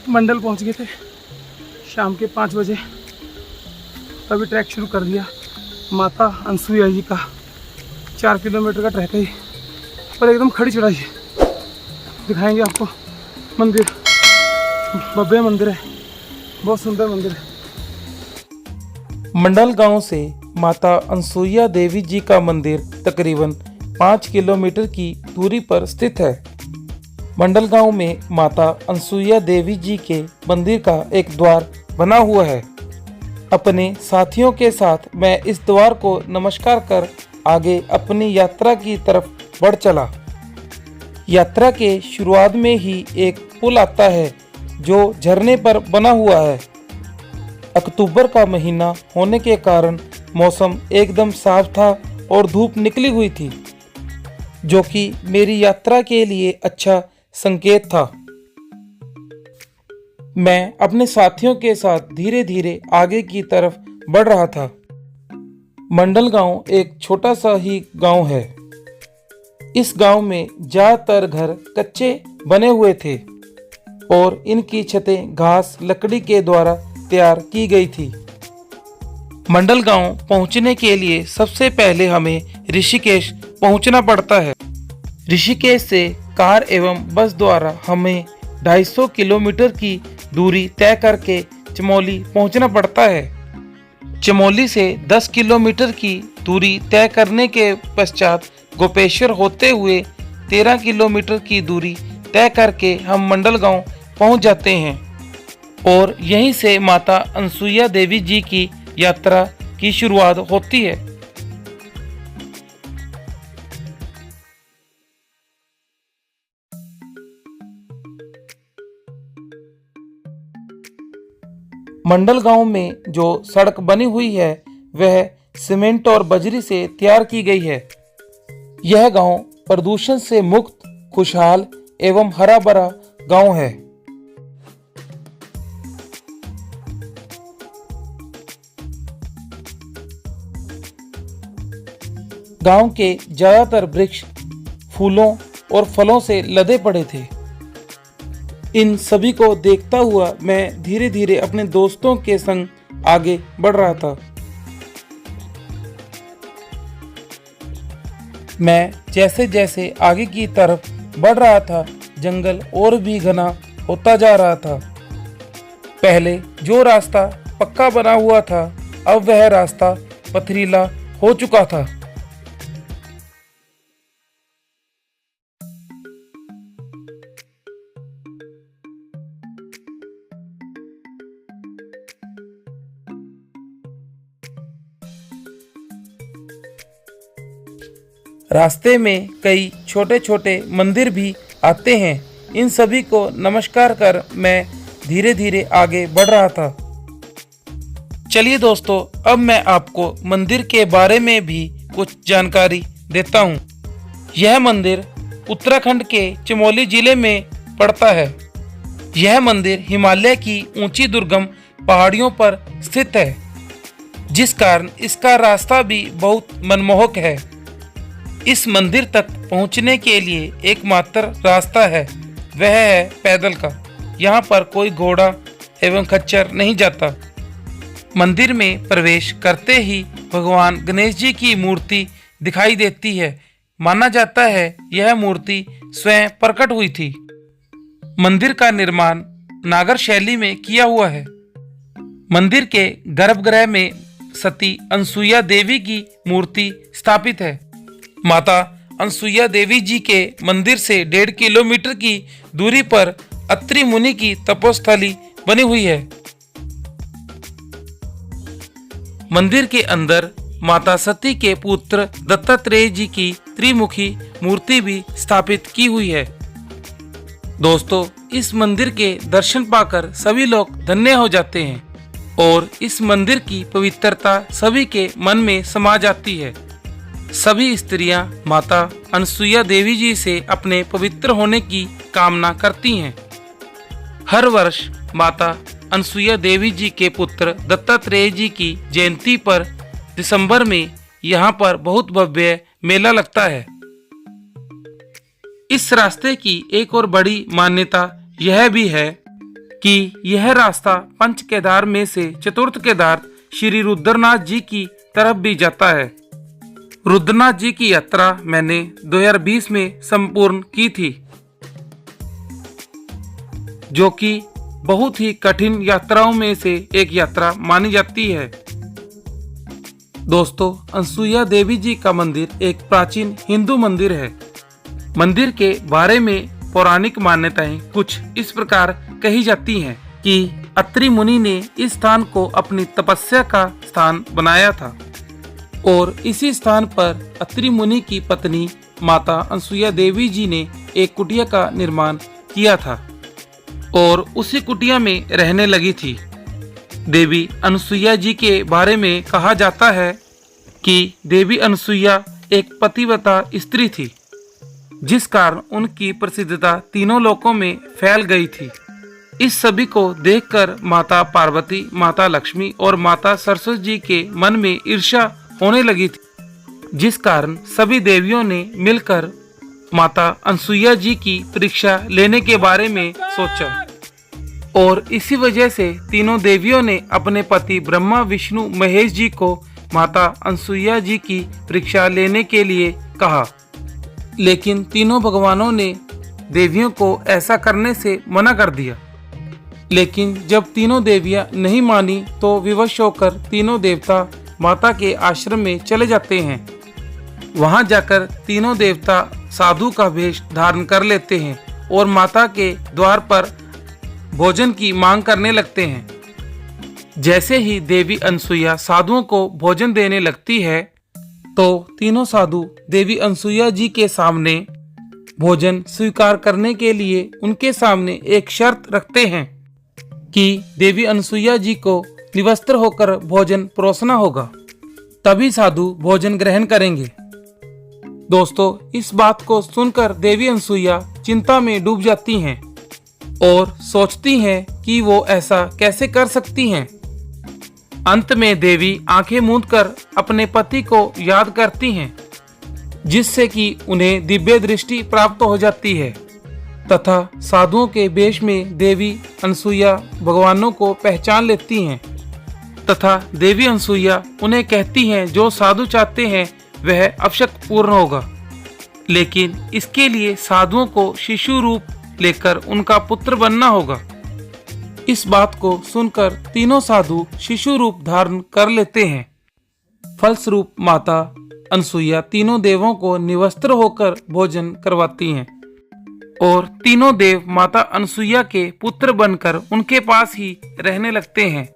मंडल पहुंच गए थे शाम के 5 बजे। तभी ट्रैक शुरू कर दिया माता अनसुईया जी का। 4 किलोमीटर का ट्रैक है पर एकदम खड़ी चढ़ाई है। दिखाएंगे आपको मंदिर, भव्य मंदिर है, बहुत सुंदर मंदिर है। मंडल गांव से माता अनसुईया देवी जी का मंदिर तकरीबन 5 किलोमीटर की दूरी पर स्थित है। मंडल गांव में माता अनसुईया देवी जी के मंदिर का एक द्वार बना हुआ है। अपने साथियों के साथ मैं इस द्वार को नमस्कार कर आगे अपनी यात्रा की तरफ बढ़ चला। यात्रा के शुरुआत में ही एक पुल आता है जो झरने पर बना हुआ है। अक्टूबर का महीना होने के कारण मौसम एकदम साफ था और धूप निकली हुई थी, जो कि मेरी यात्रा के लिए अच्छा संकेत था। मैं अपने साथियों के साथ धीरे धीरे आगे की तरफ बढ़ रहा था। मंडल गांव एक छोटा सा ही गांव है। इस गांव में ज्यादातर घर कच्चे बने हुए थे और इनकी छतें घास लकड़ी के द्वारा तैयार की गई थी। मंडल गांव पहुंचने के लिए सबसे पहले हमें ऋषिकेश पहुंचना पड़ता है। ऋषिकेश से कार एवं बस द्वारा हमें 250 किलोमीटर की दूरी तय करके चमोली पहुंचना पड़ता है। चमोली से 10 किलोमीटर की दूरी तय करने के पश्चात गोपेश्वर होते हुए 13 किलोमीटर की दूरी तय करके हम मंडल गांव पहुंच जाते हैं और यहीं से माता अनसुईया देवी जी की यात्रा की शुरुआत होती है। मंडल गांव में जो सड़क बनी हुई है वह सीमेंट और बजरी से तैयार की गई है। यह गांव प्रदूषण से मुक्त, खुशहाल एवं हरा भरा गांव है। गांव के ज्यादातर वृक्ष फूलों और फलों से लदे पड़े थे। इन सभी को देखता हुआ मैं धीरे धीरे अपने दोस्तों के संग आगे बढ़ रहा था। मैं जैसे जैसे आगे की तरफ बढ़ रहा था, जंगल और भी घना होता जा रहा था। पहले जो रास्ता पक्का बना हुआ था, अब वह रास्ता पथरीला हो चुका था। रास्ते में कई छोटे छोटे मंदिर भी आते हैं। इन सभी को नमस्कार कर मैं धीरे धीरे आगे बढ़ रहा था। चलिए दोस्तों, अब मैं आपको मंदिर के बारे में भी कुछ जानकारी देता हूँ। यह मंदिर उत्तराखंड के चमोली जिले में पड़ता है। यह मंदिर हिमालय की ऊंची दुर्गम पहाड़ियों पर स्थित है, जिस कारण इसका रास्ता भी बहुत मनमोहक है। इस मंदिर तक पहुंचने के लिए एकमात्र रास्ता है, वह है पैदल का। यहाँ पर कोई घोड़ा एवं खच्चर नहीं जाता। मंदिर में प्रवेश करते ही भगवान गणेश जी की मूर्ति दिखाई देती है। माना जाता है यह मूर्ति स्वयं प्रकट हुई थी। मंदिर का निर्माण नागर शैली में किया हुआ है। मंदिर के गर्भगृह में सती अनसुईया देवी की मूर्ति स्थापित है। माता अनसुईया देवी जी के मंदिर से 1.5 किलोमीटर की दूरी पर अत्रि मुनि की तपोस्थली बनी हुई है। मंदिर के अंदर माता सती के पुत्र दत्तात्रेय जी की त्रिमुखी मूर्ति भी स्थापित की हुई है। दोस्तों, इस मंदिर के दर्शन पाकर सभी लोग धन्य हो जाते हैं और इस मंदिर की पवित्रता सभी के मन में समा जाती है। सभी स्त्रियां माता अनसुईया देवी जी से अपने पवित्र होने की कामना करती हैं। हर वर्ष माता अनसुईया देवी जी के पुत्र दत्तात्रेय जी की जयंती पर दिसंबर में यहाँ पर बहुत भव्य मेला लगता है। इस रास्ते की एक और बड़ी मान्यता यह भी है कि यह रास्ता पंच केदार में से चतुर्थ केदार श्री रुद्रनाथ जी की तरफ भी जाता है। रुद्रनाथ जी की यात्रा मैंने 2020 में संपूर्ण की थी, जो कि बहुत ही कठिन यात्राओं में से एक यात्रा मानी जाती है। दोस्तों, अनसुईया देवी जी का मंदिर एक प्राचीन हिंदू मंदिर है। मंदिर के बारे में पौराणिक मान्यताएं कुछ इस प्रकार कही जाती हैं कि अत्रि मुनि ने इस स्थान को अपनी तपस्या का स्थान बनाया था और इसी स्थान पर अत्रि मुनि की पत्नी माता अनसुईया देवी जी ने एक कुटिया का निर्माण किया था और उसी कुटिया में रहने लगी थी। देवी अनसुईया जी के बारे में कहा जाता है कि देवी अनसुईया एक पतिव्रता स्त्री थी, जिस कारण उनकी प्रसिद्धता तीनों लोकों में फैल गई थी। इस सभी को देखकर माता पार्वती, माता लक्ष्मी और माता सरस्वती जी के मन में ईर्ष्या होने लगी थी, जिस कारण सभी देवियों ने मिलकर माता अनसुईया जी की परीक्षा लेने के बारे में सोचा और इसी वजह से तीनों देवियों ने अपने पति ब्रह्मा, विष्णु, महेश जी को माता अनसुईया जी की परीक्षा लेने के लिए कहा। लेकिन तीनों भगवानों ने देवियों को ऐसा करने से मना कर दिया। लेकिन जब तीनों देवियां नहीं मानी तो विवश होकर तीनों देवता माता के आश्रम में चले जाते हैं। वहां जाकर तीनों देवता साधु का वेश धारण कर लेते हैं और माता के द्वार पर भोजन की मांग करने लगते हैं। जैसे ही देवी अनसुईया साधुओं को भोजन देने लगती है तो तीनों साधु देवी अनसुईया जी के सामने भोजन स्वीकार करने के लिए उनके सामने एक शर्त रखते हैं कि देवी अनसुईया जी को निवस्त्र होकर भोजन परोसना होगा, तभी साधु भोजन ग्रहण करेंगे। दोस्तों, इस बात को सुनकर देवी अनसुईया चिंता में डूब जाती हैं और सोचती हैं कि वो ऐसा कैसे कर सकती हैं। अंत में देवी आंखें मूंदकर अपने पति को याद करती हैं, जिससे कि उन्हें दिव्य दृष्टि प्राप्त हो जाती है तथा साधुओं के वेश में देवी अनसुईया भगवानों को पहचान लेती हैं तथा देवी अनसुईया उन्हें कहती हैं जो साधु चाहते हैं वह अवश्य पूर्ण होगा, लेकिन इसके लिए साधुओं को शिशु रूप लेकर उनका पुत्र बनना होगा। इस बात को सुनकर तीनों साधु शिशु रूप धारण कर लेते हैं। फलस्वरूप माता अनसुईया तीनों देवों को निवस्त्र होकर भोजन करवाती हैं और तीनों देव माता अनसुईया के पुत्र बनकर उनके पास ही रहने लगते हैं।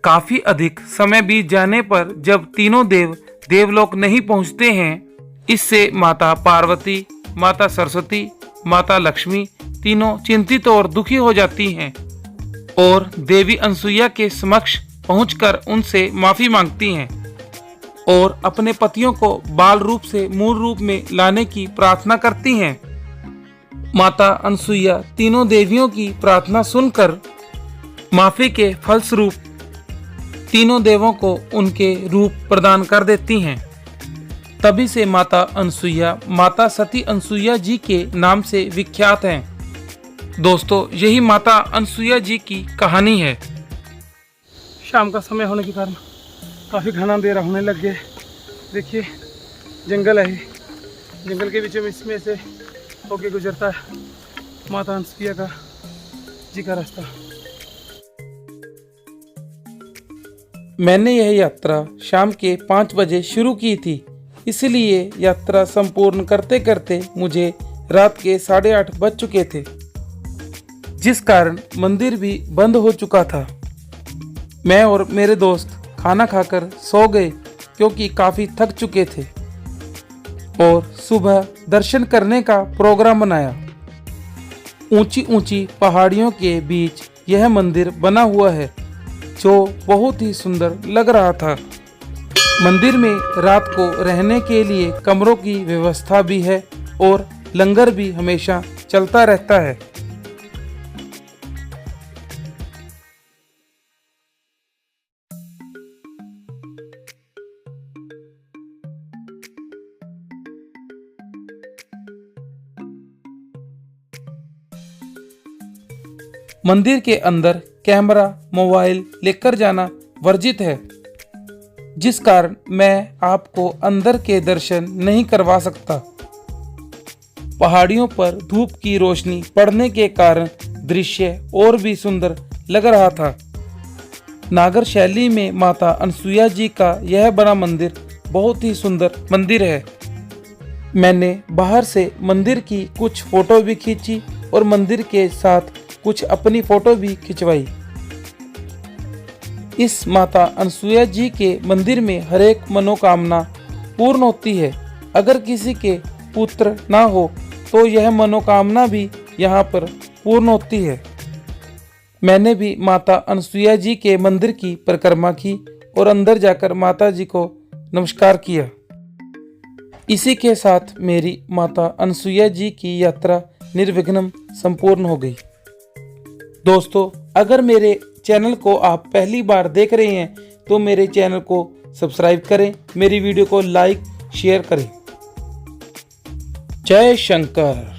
काफी अधिक समय बीत जाने पर जब तीनों देव देवलोक नहीं पहुंचते हैं, इससे माता पार्वती, माता सरस्वती, माता लक्ष्मी तीनों चिंतित और दुखी हो जाती हैं और देवी अनसुईया के समक्ष पहुंचकर उनसे माफी मांगती हैं और अपने पतियों को बाल रूप से मूल रूप में लाने की प्रार्थना करती हैं। माता अनसुईया तीनों देवियों की प्रार्थना सुनकर माफी के फलस्वरूप तीनों देवों को उनके रूप प्रदान कर देती हैं। तभी से माता अनसुईया माता सती अनसुईया जी के नाम से विख्यात हैं। दोस्तों, यही माता अनसुईया जी की कहानी है। शाम का समय होने के कारण काफ़ी घना अंधेरा होने लग गया। देखिए, जंगल है, जंगल के बीच में इसमें से होके गुजरता है माता अनसुईया का जी का रास्ता। मैंने यह यात्रा शाम के 5 बजे शुरू की थी, इसलिए यात्रा संपूर्ण करते करते मुझे रात के 8:30 बज चुके थे, जिस कारण मंदिर भी बंद हो चुका था। मैं और मेरे दोस्त खाना खाकर सो गए क्योंकि काफ़ी थक चुके थे और सुबह दर्शन करने का प्रोग्राम बनाया। ऊंची ऊंची पहाड़ियों के बीच यह मंदिर बना हुआ है जो बहुत ही सुंदर लग रहा था। मंदिर में रात को रहने के लिए कमरों की व्यवस्था भी है और लंगर भी हमेशा चलता रहता है। मंदिर के अंदर कैमरा मोबाइल लेकर जाना वर्जित है, जिस कारण मैं आपको अंदर के दर्शन नहीं करवा सकता। पहाड़ियों पर धूप की रोशनी पड़ने के कारण दृश्य और भी सुंदर लग रहा था। नागर शैली में माता अनसुईया जी का यह बड़ा मंदिर बहुत ही सुंदर मंदिर है। मैंने बाहर से मंदिर की कुछ फोटो भी खींची और मंदिर के साथ कुछ अपनी फोटो भी खिंचवाई। इस माता अनसुईया जी के मंदिर में हर एक मनोकामना पूर्ण होती है। अगर किसी के पुत्र ना हो तो यह मनोकामना भी यहाँ पर पूर्ण होती है। मैंने भी माता अनसुईया जी के मंदिर की परिक्रमा की और अंदर जाकर माता जी को नमस्कार किया। इसी के साथ मेरी माता अनसुईया जी की यात्रा निर्विघ्न संपूर्ण हो गई। दोस्तों, अगर मेरे चैनल को आप पहली बार देख रहे हैं तो मेरे चैनल को सब्सक्राइब करें, मेरी वीडियो को लाइक शेयर करें। जय शंकर।